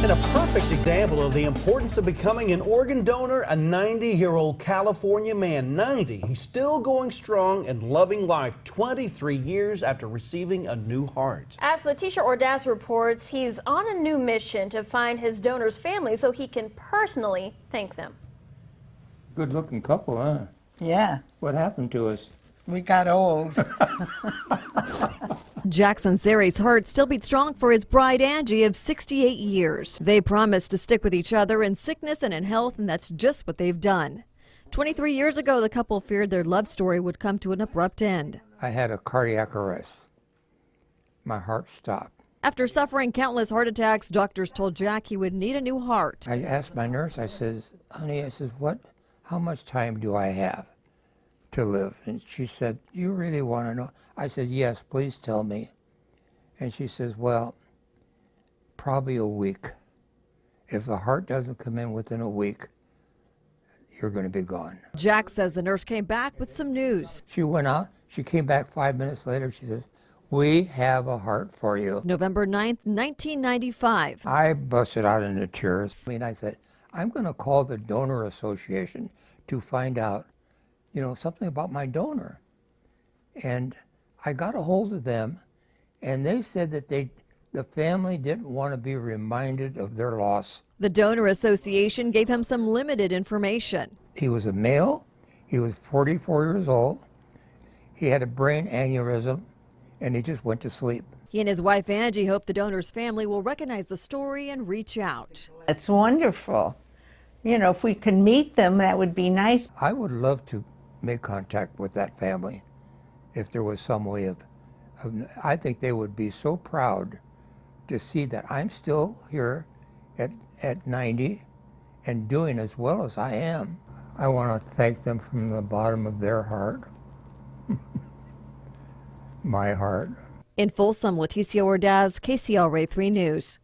And a perfect example of the importance of becoming an organ donor, a 90-year-old California man, 90. He's still going strong and loving life 23 years after receiving a new heart. As Letitia Ordaz reports, he's on a new mission to find his donor's family so he can personally thank them. Good looking couple, huh? Yeah, What happened to us? we got old. Jackson Zeri's heart still beats strong for his bride Angie of 68 years. They promised to stick with each other in sickness and in health, and that's just what they've done. 23 years ago, the couple feared their love story would come to an abrupt end. I had a cardiac arrest. My heart stopped. After suffering countless heart attacks, doctors told Jack he would need a new heart. I asked my nurse, I says, honey, I says, how much time do I have to live? And she said, you really want to know? I said, yes, please tell me. And she says, well, probably a week. If the heart doesn't come in within a week, you're going to be gone. Jack says the nurse came back with some news. She went out. She came back 5 minutes later. She says, we have a heart for you. November 9th, 1995. I busted out into tears. I said, I'm going to call the Donor Association to find out, something about my donor. And I got a hold of them, and they said that the family didn't want to be reminded of their loss. The Donor Association gave him some limited information. He was a male. He was 44 years old. He had a brain aneurysm, and he just went to sleep. He and his wife Angie hope the donor's family will recognize the story and reach out. It's wonderful. If we can meet them, that would be nice. I would love to make contact with that family if there was some way of I think they would be so proud to see that I'm still here at 90 and doing as well as I am. I want to thank them from the bottom of their heart. My heart. In Folsom, Leticia Ordaz, KCLA 3 News.